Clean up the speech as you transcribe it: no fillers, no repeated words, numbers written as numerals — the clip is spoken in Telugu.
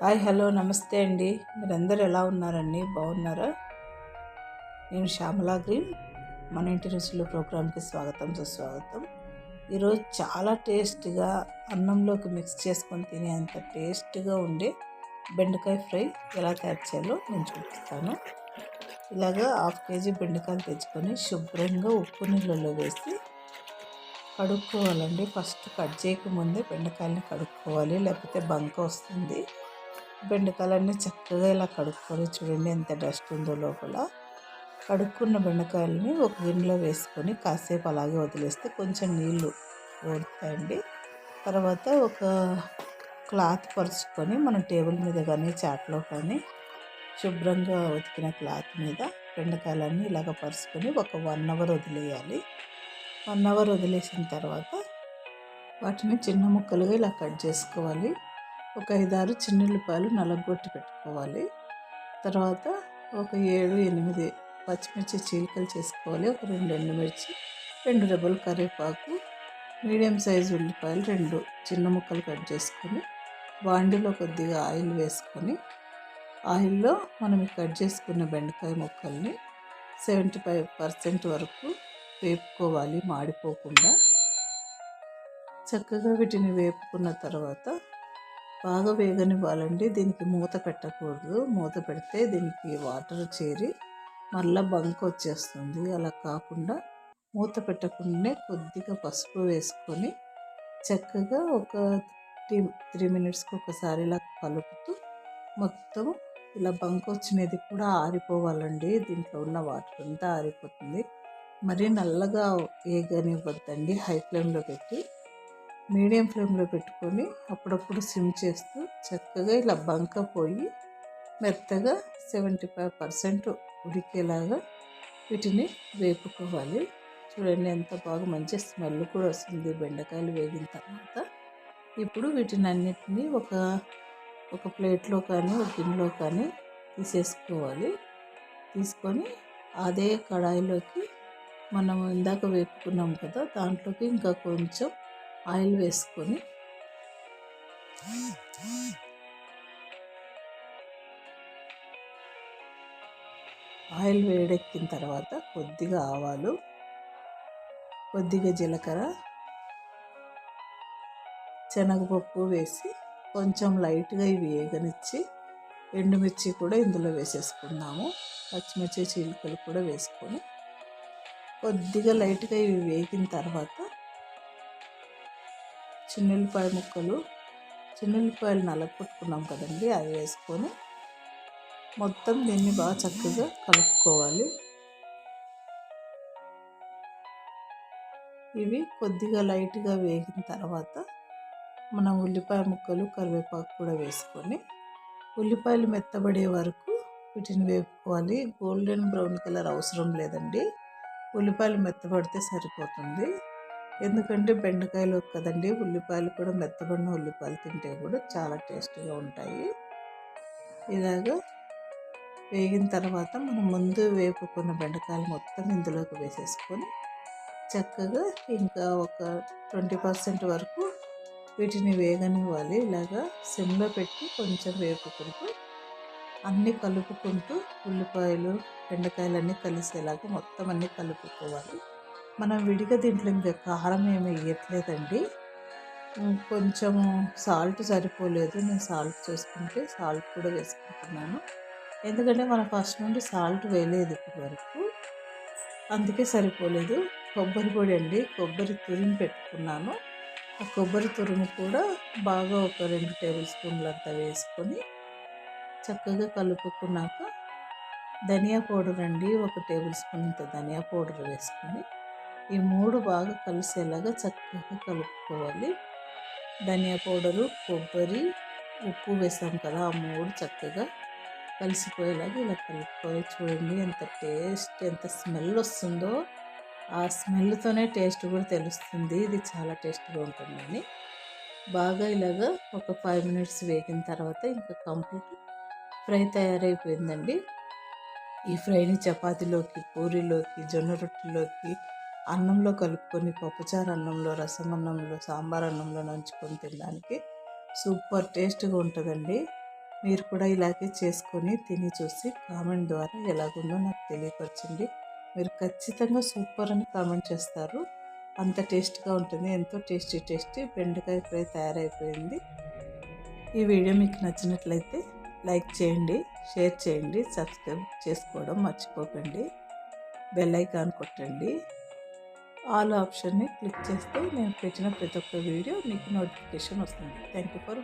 హాయ్ హలో నమస్తే అండి. మీరందరూ ఎలా ఉన్నారండి? బాగున్నారా? నేను శ్యామలా గ్రీన్. మన ఇంటి రుచులు ప్రోగ్రామ్కి స్వాగతం సుస్వాగతం. ఈరోజు చాలా టేస్ట్గా అన్నంలోకి మిక్స్ చేసుకొని తినేంత టేస్ట్గా ఉండే బెండకాయ ఫ్రై ఎలా తయారు చేయాలో నేను చూపిస్తాను. ఇలాగా 1/2 కేజీ బెండకాయలు తెచ్చుకొని శుభ్రంగా ఉప్పు నీళ్ళలో వేసి కడుక్కోవాలండి. ఫస్ట్ కట్ చేయకముందే బెండకాయలని కడుక్కోవాలి, లేకపోతే బంక వస్తుంది. బెండకాయలన్నీ చక్కగా ఇలా కడుక్కొని చూడండి ఎంత డస్ట్ ఉందో లోపల. కడుక్కున్న బెండకాయలని ఒక గిన్నెలో వేసుకొని కాసేపు అలాగే వదిలేస్తే కొంచెం నీళ్ళు ఓడుతాయండి. తర్వాత ఒక క్లాత్ పరుచుకొని మనం టేబుల్ మీద కానీ చాట్లో కానీ శుభ్రంగా ఉతికిన క్లాత్ మీద బెండకాయలన్నీ ఇలాగ పరుచుకొని ఒక 1 అవర్ వదిలేయాలి. 1 అవర్ వదిలేసిన తర్వాత వాటిని చిన్న ముక్కలుగా ఇలా కట్ చేసుకోవాలి. ఒక 5-6 చిన్నుల్లిపాయలు నలగొట్టి పెట్టుకోవాలి. తర్వాత ఒక 7-8 పచ్చిమిర్చి చీలికలు చేసుకోవాలి. ఒక 2 ఎండుమిర్చి, 2 రెబ్బలు కరివేపాకు, మీడియం సైజు ఉల్లిపాయలు 2 చిన్న ముక్కలు కట్ చేసుకొని బాండిలో కొద్దిగా ఆయిల్ వేసుకొని ఆయిల్లో మనం కట్ చేసుకున్న బెండకాయ ముక్కల్ని 75% వరకు వేపుకోవాలి, మాడిపోకుండా. చక్కగా వీటిని వేపుకున్న తర్వాత బాగా వేగనివ్వాలండి. దీనికి మూత పెట్టకూడదు. మూత పెడితే దీనికి వాటర్ చేరి మళ్ళీ బంక వచ్చేస్తుంది. అలా కాకుండా మూత పెట్టకుండానే కొద్దిగా పసుపు వేసుకొని చక్కగా ఒక 3 మినిట్స్కి ఒకసారి ఇలా కలుపుతూ మొత్తం ఇలా బంక వచ్చినది కూడా ఆరిపోవాలండి. దీంట్లో ఉన్న వాటర్ అంతా ఆరిపోతుంది. మరీ నల్లగా వేగనివ్వద్దండి. హై ఫ్లేమ్లో పెట్టి మీడియం ఫ్లేమ్లో పెట్టుకొని అప్పుడప్పుడు సిమ్ చేస్తూ చక్కగా ఇలా బంక పోయి మెత్తగా 75% ఉడికేలాగా వీటిని వేపుకోవాలి. చూడండి ఎంత బాగా మంచి స్మెల్ కూడా వస్తుంది బెండకాయలు వేగిన తర్వాత. ఇప్పుడు వీటిని అన్నిటినీ ఒక ప్లేట్లో కానీ ఒక గిన్నెలో కానీ తీసేసుకోవాలి. తీసుకొని అదే కడాయిలోకి మనం ఇందాక వేపుకున్నాం కదా, దాంట్లోకి ఇంకా కొంచెం ఆయిల్ వేసుకొని ఆయిల్ వేడెక్కిన తర్వాత కొద్దిగా ఆవాలు, కొద్దిగా జీలకర్ర, శనగపప్పు వేసి కొంచెం లైట్గా ఇవి వేగనిచ్చి ఎండుమిర్చి కూడా ఇందులో వేసేసుకున్నాము. పచ్చిమిర్చి చీలికలు కూడా వేసుకొని కొద్దిగా లైట్గా ఇవి వేగిన తర్వాత చిన్నుల్లిపాయలు నలగొట్టుకున్నాం కదండి, అవి వేసుకొని మొత్తం దీన్ని బాగా చక్కగా కలుపుకోవాలి. ఇవి కొద్దిగా లైట్గా వేగిన తర్వాత మనం ఉల్లిపాయ ముక్కలు, కరివేపాకు కూడా వేసుకొని ఉల్లిపాయలు మెత్తబడే వరకు వీటిని వేపుకోవాలి. గోల్డెన్ బ్రౌన్ కలర్ అవసరం లేదండి. ఉల్లిపాయలు మెత్తబడితే సరిపోతుంది. ఎందుకంటే బెండకాయలు కదండి, ఉల్లిపాయలు కూడా మెత్తబడిన ఉల్లిపాయలు తింటే కూడా చాలా టేస్ట్గా ఉంటాయి. ఇలాగా వేగిన తర్వాత మనం ముందు వేపుకున్న బెండకాయలు మొత్తం ఇందులోకి వేసేసుకొని చక్కగా ఇంకా ఒక 20% వరకు వీటిని వేగనివ్వాలి. ఇలాగా సిమ్లో పెట్టి కొంచెం వేపుకుంటూ అన్నీ కలుపుకుంటూ ఉల్లిపాయలు బెండకాయలు అన్నీ కలిసేలాగా మొత్తం అన్నీ కలుపుకోవాలి. మనం విడిగా దీంట్లో ఇంకా కారం ఏమి వేయట్లేదండి. కొంచెం సాల్ట్ సరిపోలేదు. నేను సాల్ట్ చూసుకుంటే సాల్ట్ కూడా వేసుకుంటున్నాను. ఎందుకంటే మనం ఫస్ట్ నుండి సాల్ట్ వేయలేదు ఇప్పటి వరకు, అందుకే సరిపోలేదు. కొబ్బరి పొడి అండి, కొబ్బరి తురిమి పెట్టుకున్నాను. ఆ కొబ్బరి తురుము కూడా బాగా ఒక 2 టేబుల్ స్పూన్లు అంతా వేసుకొని చక్కగా కలుపుకున్నాక ధనియా పౌడర్ అండి, 1 టేబుల్ స్పూన్ అంత ధనియా పౌడర్ వేసుకొని ఈ 3 బాగా కలిసేలాగా చక్కగా కలుపుకోవాలి. ధనియా పౌడరు, కొబ్బరి, ఉప్పు వేసాం కదా, ఆ 3 చక్కగా కలిసిపోయేలాగా ఇలా కలుపుకోవాలి. చూడండి ఎంత స్మెల్ వస్తుందో. ఆ స్మెల్తోనే టేస్ట్ కూడా తెలుస్తుంది ఇది చాలా టేస్ట్గా ఉంటుందని. బాగా ఇలాగా ఒక 5 మినిట్స్ వేగిన తర్వాత ఇంకా కంప్లీట్ ఫ్రై తయారైపోయిందండి. ఈ ఫ్రైని చపాతీలోకి, పూరీలోకి, జొన్న రొట్టెలోకి, అన్నంలో కలుపుకొని పప్పుచారు అన్నంలో, రసం అన్నంలో, సాంబార్ అన్నంలో నంచుకొని తినడానికి సూపర్ టేస్ట్గా ఉంటుందండి. మీరు కూడా ఇలాగే చేసుకొని తిని చూసి కామెంట్ ద్వారా ఎలాగుందో నాకు తెలియపరచండి. మీరు ఖచ్చితంగా సూపర్ అని కామెంట్ చేస్తారు. అంత టేస్ట్గా ఉంటుంది. ఎంతో టేస్టీ బెండకాయ ఫ్రై తయారైపోయింది. ఈ వీడియో మీకు నచ్చినట్లయితే లైక్ చేయండి, షేర్ చేయండి, సబ్స్క్రైబ్ చేసుకోవడం మర్చిపోకండి. బెల్ ఐకాన్ కొట్టండి. ఆల్ ఆప్షన్ని క్లిక్ చేస్తే నేను పెట్టిన ప్రతి ఒక్క వీడియో మీకు నోటిఫికేషన్ వస్తుంది. Thank you for